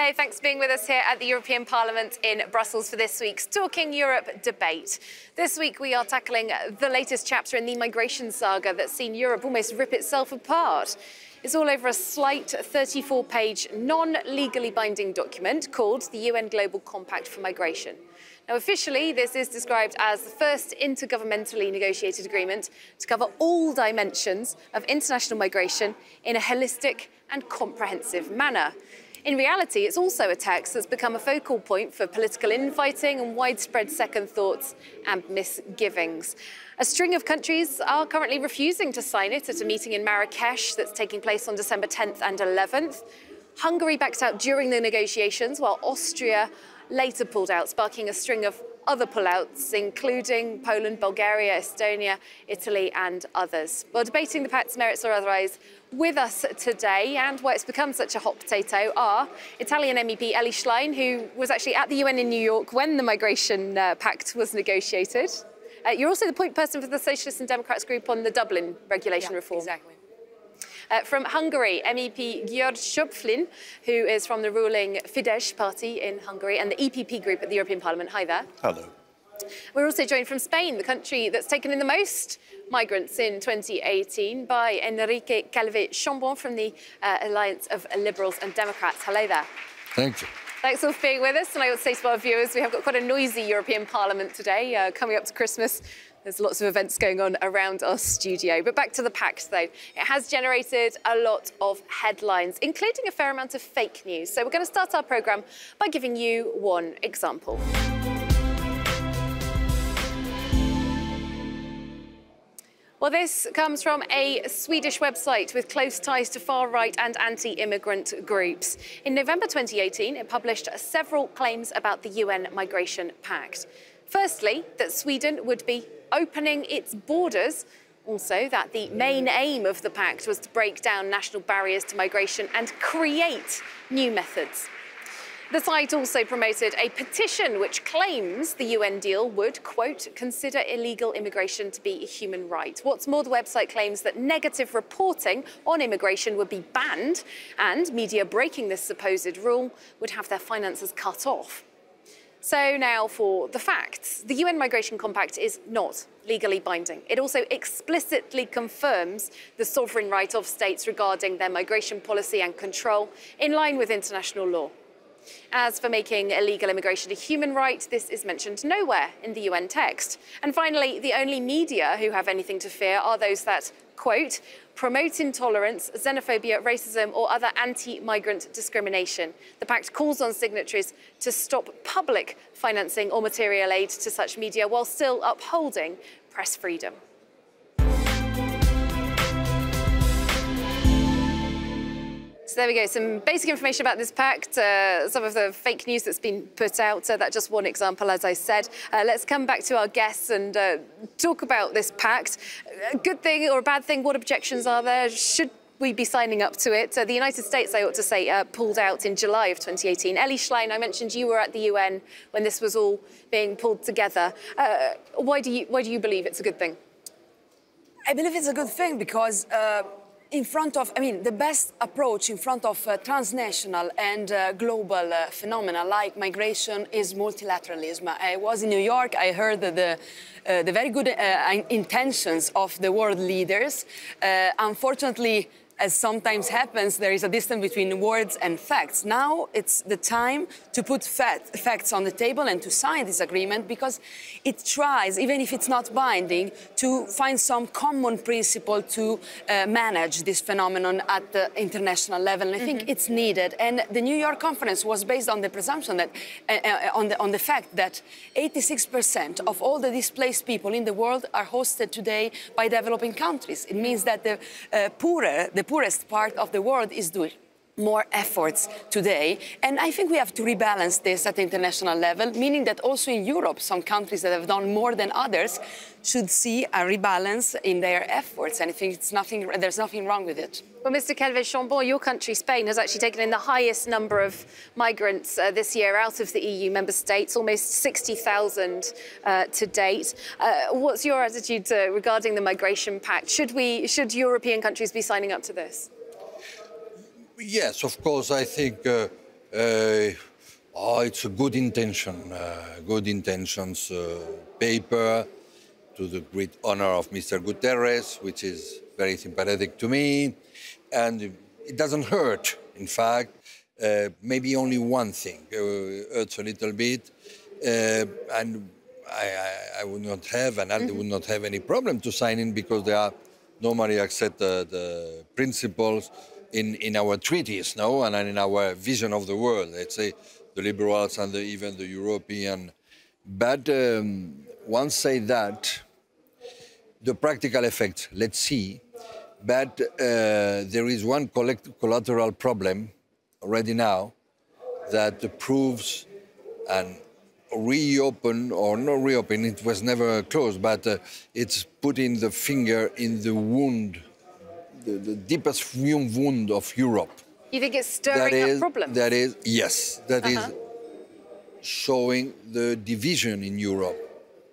Hello, thanks for being with us here at the European Parliament in Brussels for this week's Talking Europe debate. This week we are tackling the latest chapter in the migration saga that's seen Europe almost rip itself apart. It's all over a slight 34-page, non-legally binding document called the UN Global Compact for Migration. Now, officially, this is described as the first intergovernmentally negotiated agreement to cover all dimensions of international migration in a holistic and comprehensive manner. In reality, it's also a text that's become a focal point for political infighting and widespread second thoughts and misgivings. A string of countries are currently refusing to sign it at a meeting in Marrakesh that's taking place on December 10th and 11th. Hungary backed out during the negotiations, while Austria later pulled out, sparking a string of other pullouts, including Poland, Bulgaria, Estonia, Italy and others. Well, debating the pact's merits or otherwise, with us today and why it's become such a hot potato are Italian MEP Elly Schlein, who was actually at the UN in New York when the migration pact was negotiated. You're also the point person for the Socialists and Democrats group on the Dublin regulation reform. Exactly. From Hungary, MEP György Schöpflin, who is from the ruling Fidesz party in Hungary and the EPP group at the European Parliament. Hi there. Hello. We're also joined from Spain, the country that's taken in the most migrants in 2018, by Enrique Calvet-Chambon from the Alliance of Liberals and Democrats. Hello there. Thank you. Thanks all for being with us. And I would say to our viewers, we have got quite a noisy European Parliament today, coming up to Christmas. There's lots of events going on around our studio. But back to the pact, though. It has generated a lot of headlines, including a fair amount of fake news. So we're going to start our programme by giving you one example. Well, this comes from a Swedish website with close ties to far-right and anti-immigrant groups. In November 2018, it published several claims about the UN Migration Pact. Firstly, that Sweden would be opening its borders. Also, that the main aim of the pact was to break down national barriers to migration and create new methods. The site also promoted a petition which claims the UN deal would, quote, consider illegal immigration to be a human right. What's more, the website claims that negative reporting on immigration would be banned and media breaking this supposed rule would have their finances cut off. So now for the facts. The UN Migration Compact is not legally binding. It also explicitly confirms the sovereign right of states regarding their migration policy and control in line with international law. As for making illegal immigration a human right, this is mentioned nowhere in the UN text. And finally, the only media who have anything to fear are those that, quote, promote intolerance, xenophobia, racism or other anti-migrant discrimination. The pact calls on signatories to stop public financing or material aid to such media while still upholding press freedom. So there we go, some basic information about this pact, some of the fake news that's been put out. That's just one example, as I said. Let's come back to our guests and talk about this pact. A good thing or a bad thing, what objections are there? Should we be signing up to it? The United States, I ought to say, pulled out in July of 2018. Elly Schlein, I mentioned you were at the UN when this was all being pulled together. Why do you believe it's a good thing? I believe it's a good thing because the best approach in front of transnational and global phenomena like migration is multilateralism. I was in New York, I heard the very good intentions of the world leaders. Unfortunately, as sometimes happens, there is a distance between words and facts. Now it's the time to put facts on the table and to sign this agreement because it tries, even if it's not binding, to find some common principle to manage this phenomenon at the international level. And I think it's needed. And the New York conference was based on the presumption that, on the fact that 86% of all the displaced people in the world are hosted today by developing countries. It means that the poorest part of the world is doing more efforts today. And I think we have to rebalance this at the international level, meaning that also in Europe, some countries that have done more than others should see a rebalance in their efforts. And I think there's nothing wrong with it. Well, Mr. Calvet-Chambon, your country, Spain, has actually taken in the highest number of migrants this year out of the EU member states, almost 60,000 to date. What's your attitude regarding the migration pact? Should European countries be signing up to this? Yes, of course. I think It's a good intention, good intentions paper to the great honor of Mr. Guterres, which is very sympathetic to me. And it doesn't hurt, in fact. Maybe only one thing hurts a little bit. And I would not have, and ALDE would not have any problem to sign in because they are normally accept the principles in our treaties, no, and in our vision of the world. Let's say the liberals and even the European. But once say that, the practical effect, let's see. But there is one collateral problem already now that proves and reopen or not reopen, it was never closed, but it's putting the finger in the wound, the deepest wound of Europe. You think it's stirring up problems? That is, yes, that is showing the division in Europe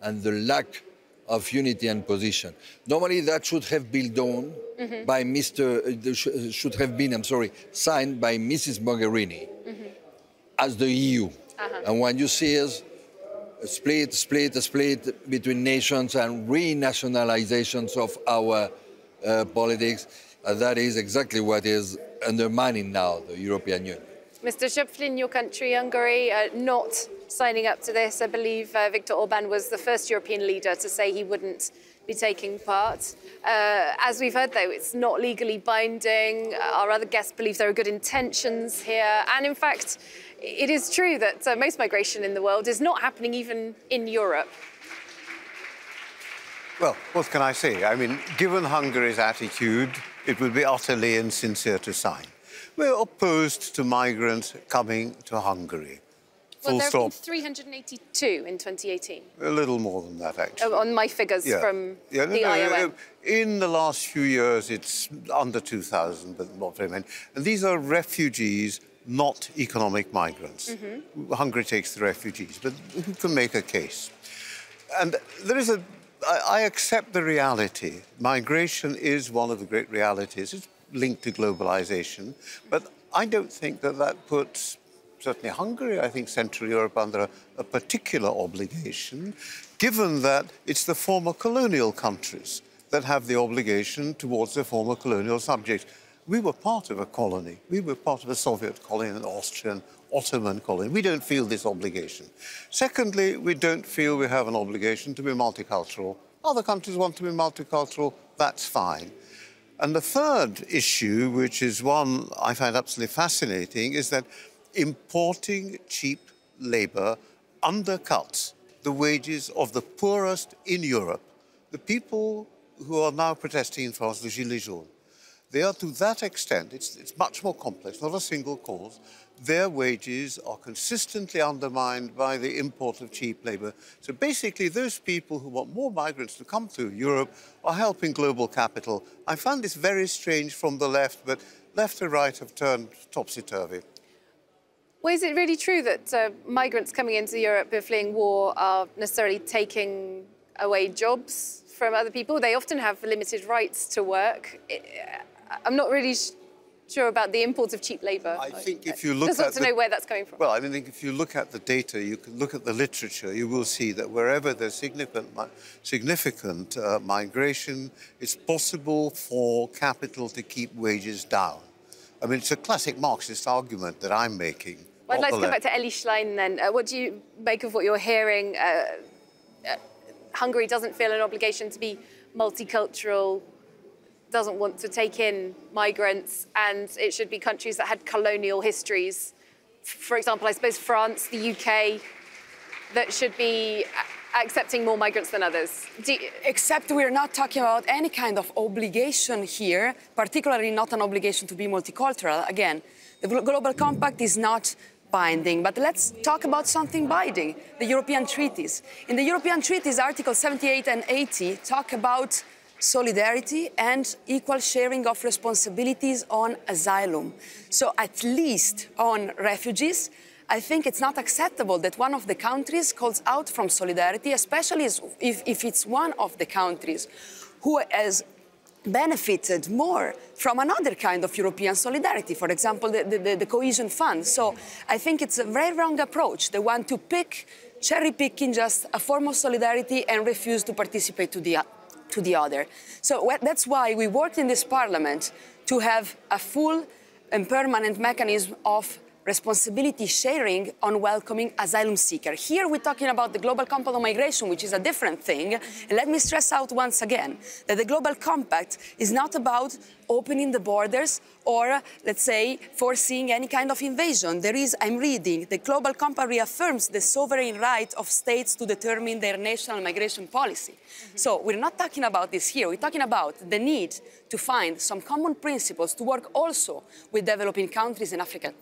and the lack of unity and position. Normally that should have been done by should have been, signed by Mrs. Mogherini as the EU. And when you see is a split between nations and renationalizations of our politics, that is exactly what is undermining now the European Union. Mr. Schöpflin, your country, Hungary, not signing up to this. I believe Viktor Orban was the first European leader to say he wouldn't be taking part. As we've heard, though, it's not legally binding. Our other guests believe there are good intentions here. And in fact, it is true that most migration in the world is not happening even in Europe. Well, what can I say? I mean, given Hungary's attitude, it would be utterly insincere to sign. We're opposed to migrants coming to Hungary. Well, there have been 382 in 2018. A little more than that, actually. On my figures from the IOM. In the last few years, it's under 2,000, but not very many. And these are refugees, not economic migrants. Hungary takes the refugees, but who can make a case? And there is I accept the reality. Migration is one of the great realities. It's linked to globalization. But I don't think that puts certainly Hungary, I think Central Europe, under a particular obligation, given that it's the former colonial countries that have the obligation towards their former colonial subjects. We were part of a colony. We were part of a Soviet colony, an Austrian, Ottoman colony. We don't feel this obligation. Secondly, we don't feel we have an obligation to be multicultural. Other countries want to be multicultural, that's fine. And the third issue, which is one I find absolutely fascinating, is that importing cheap labor undercuts the wages of the poorest in Europe. The people who are now protesting in France, the Gilets jaunes, they are to that extent, it's much more complex, not a single cause. Their wages are consistently undermined by the import of cheap labor. So basically, those people who want more migrants to come to Europe are helping global capital. I find this very strange from the left, but left and right have turned topsy-turvy. Well, is it really true that migrants coming into Europe who are fleeing war are necessarily taking away jobs from other people? They often have limited rights to work. I'm not really sure about the import of cheap labour. I think if you look just want to know where that's coming from. Well, I mean, if you look at the data, you can look at the literature, you will see that wherever there's significant migration, it's possible for capital to keep wages down. I mean, it's a classic Marxist argument that I'm making. Well, I'd like to come back to Eli Schlein then. What do you make of what you're hearing? Hungary doesn't feel an obligation to be multicultural, doesn't want to take in migrants, and it should be countries that had colonial histories. For example, I suppose France, the UK, that should be accepting more migrants than others. Except we're not talking about any kind of obligation here, particularly not an obligation to be multicultural. Again, the Global Compact is not binding, but let's talk about something binding, the European treaties. In the European treaties, Articles 78 and 80 talk about solidarity and equal sharing of responsibilities on asylum. So at least on refugees, I think it's not acceptable that one of the countries calls out from solidarity, especially if it's one of the countries who has benefited more from another kind of European solidarity, for example, the cohesion fund. So I think it's a very wrong approach. They want to cherry picking just a form of solidarity and refuse to participate to the other. So that's why we worked in this parliament to have a full and permanent mechanism of responsibility sharing on welcoming asylum seekers. Here we're talking about the Global Compact on Migration, which is a different thing. And let me stress out once again that the Global Compact is not about opening the borders or, let's say, foreseeing any kind of invasion. I'm reading, the Global Compact reaffirms the sovereign right of states to determine their national migration policy. So we're not talking about this here. We're talking about the need to find some common principles to work also with developing countries in Africa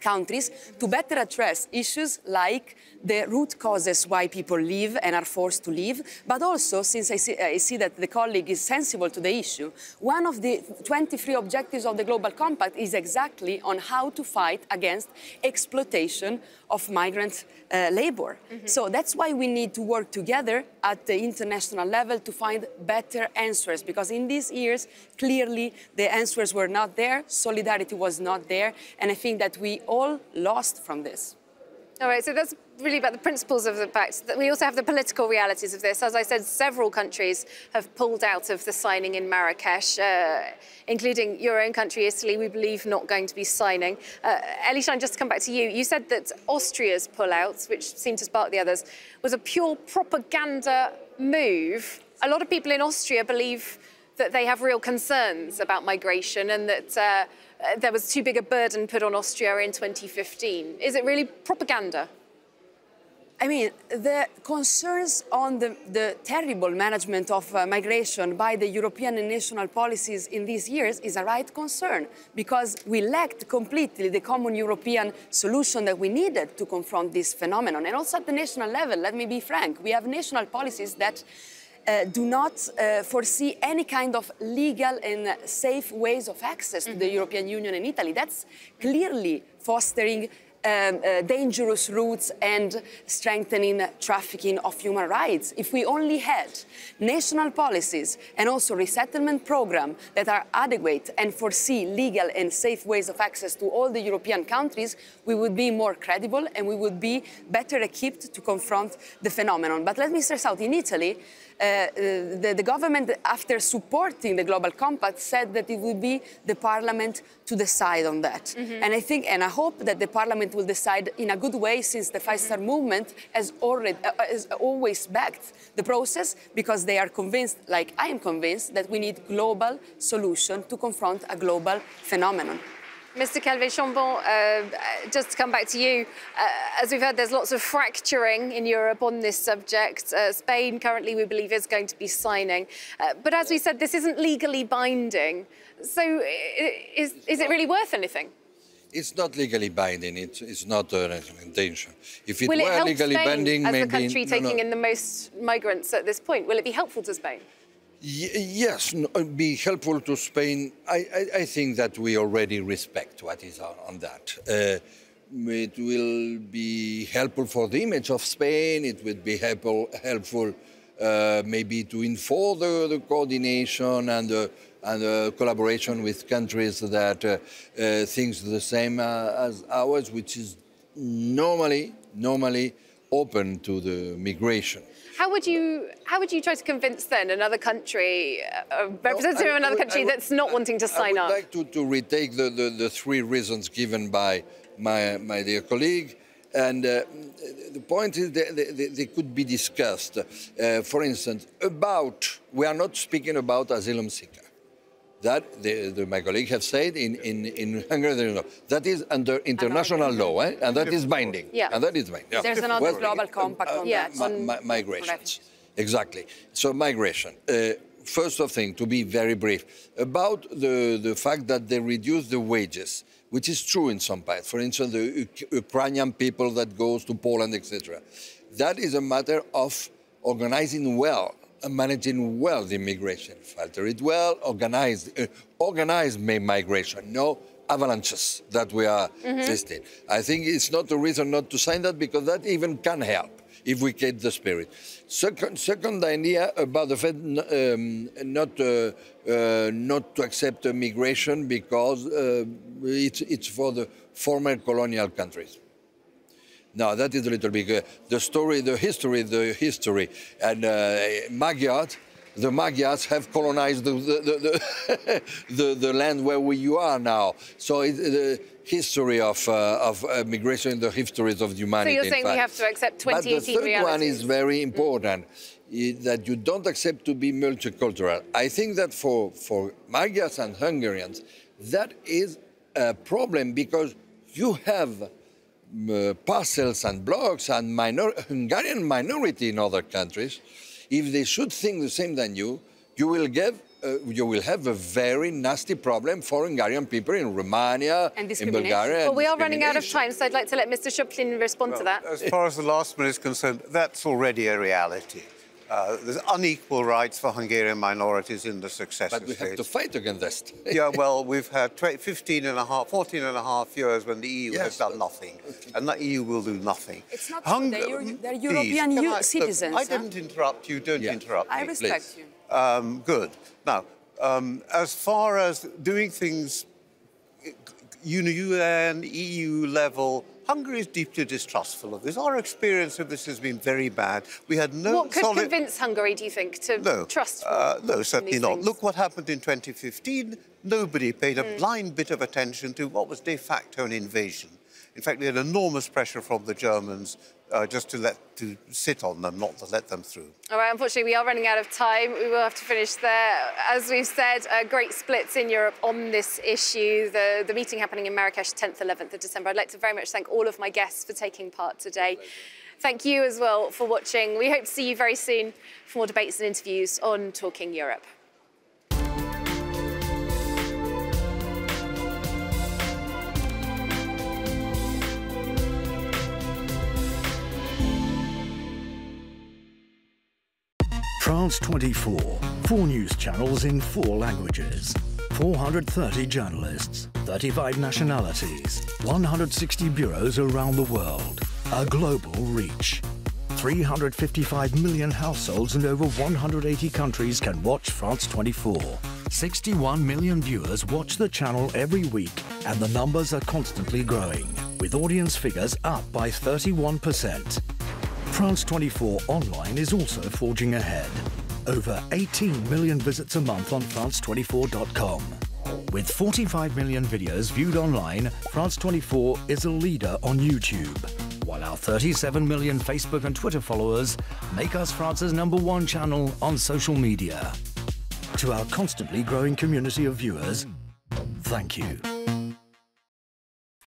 countries to better address issues like the root causes why people leave and are forced to leave, but also, since I see that the colleague is sensible to the issue, one of the 23 objectives of the Global Compact is exactly on how to fight against exploitation of migrant labor. So that's why we need to work together at the international level to find better answers, because in these years, clearly the answers were not there, solidarity was not there, and I think that we all lost from this. All right, so that's really about the principles of the pact. We also have the political realities of this. As I said, several countries have pulled out of the signing in Marrakesh, including your own country, Italy, we believe not going to be signing. Elie, just to come back to you, you said that Austria's pullouts, which seemed to spark the others, was a pure propaganda move. A lot of people in Austria believe that they have real concerns about migration and that there was too big a burden put on Austria in 2015. Is it really propaganda? I mean, the concerns on the terrible management of migration by the European and national policies in these years is a right concern, because we lacked completely the common European solution that we needed to confront this phenomenon. And also at the national level, let me be frank, we have national policies that do not foresee any kind of legal and safe ways of access to the European Union and Italy. That's clearly fostering dangerous routes and strengthening trafficking of human rights. If we only had national policies and also resettlement programs that are adequate and foresee legal and safe ways of access to all the European countries, we would be more credible and we would be better equipped to confront the phenomenon. But let me stress out, in Italy, the government, after supporting the Global Compact, said that it would be the Parliament to decide on that. And I think, and I hope that the Parliament will decide in a good way, since the Five Star Movement has always backed the process, because they are convinced, like I am convinced, that we need global solution to confront a global phenomenon. Mr. Calvé-Chambon, just to come back to you, as we've heard, there's lots of fracturing in Europe on this subject. Spain currently, we believe, is going to be signing. But as we said, this isn't legally binding. So is it really worth anything? It's not legally binding. It's not an intention. If it were legally binding, as maybe... the country taking in the most migrants at this point, will it be helpful to Spain? Yes, be helpful to Spain. I think that we already respect what is on that. It will be helpful for the image of Spain. It would be helpful maybe to enforce the coordination and the collaboration with countries that think the same as ours, which is normally open to the migration. How would you try to convince then another country, a representative of another country that's not wanting to sign up? I would like to retake the three reasons given by my dear colleague. And the point is that they could be discussed. For instance, we are not speaking about asylum seeker. That my colleague have said in Hungary, that is under international law, and that is binding. Yeah. And that is binding. Yeah. There's another global compact on that. Migrations. Exactly. So migration. First of thing, to be very brief, about the fact that they reduce the wages, which is true in some parts. For instance, the Ukrainian people that goes to Poland, etc. That is a matter of organizing well, managing well the immigration, filter it well, organize migration, no avalanches that we are facing. I think it's not a reason not to sign that, because that even can help. if we get the spirit. Second idea about the fact not to accept migration because it's for the former colonial countries. Now that is a little bit the history, and the Magyars have colonized the land where you are now. So the history of migration, the histories of humanity. So you're saying we have to accept 2018 But the third realities. one is very important, that you don't accept to be multicultural. I think that for Magyars and Hungarians, that is a problem because you have parcels and blocks and Hungarian minority in other countries. If they should think the same than you, you will have a very nasty problem for Hungarian people in Romania, in Bulgaria. Well, we are running out of time, so I'd like to let Mr. Shupkin respond to that. As far as the last one is concerned, that's already a reality. There's unequal rights for Hungarian minorities in the successor But we states. have to fight against that. Yeah, well, we've had 14 and a half years when the EU has done nothing, and the EU will do nothing. It's not true. They're European citizens. I didn't interrupt you. Don't interrupt me. I respect you. Good. Now, as far as doing things UN, EU level, Hungary is deeply distrustful of this. Our experience of this has been very bad. We had no What could convince Hungary, do you think, to trust? No, certainly not. Things? Look what happened in 2015. Nobody paid a blind bit of attention to what was de facto an invasion. In fact, we had enormous pressure from the Germans just to sit on them, not to let them through. All right, unfortunately, we are running out of time. We will have to finish there. As we've said, great splits in Europe on this issue. The meeting happening in Marrakesh, 10th, 11th of December. I'd like to very much thank all of my guests for taking part today. Thank you as well for watching. We hope to see you very soon for more debates and interviews on Talking Europe. France 24, 4 news channels in 4 languages, 430 journalists, 35 nationalities, 160 bureaus around the world, a global reach. 355 million households in over 180 countries can watch France 24. 61 million viewers watch the channel every week, and the numbers are constantly growing, with audience figures up by 31%. France 24 online is also forging ahead. Over 18 million visits a month on France24.com. With 45 million videos viewed online, France 24 is a leader on YouTube, while our 37 million Facebook and Twitter followers make us France's #1 channel on social media. To our constantly growing community of viewers, thank you.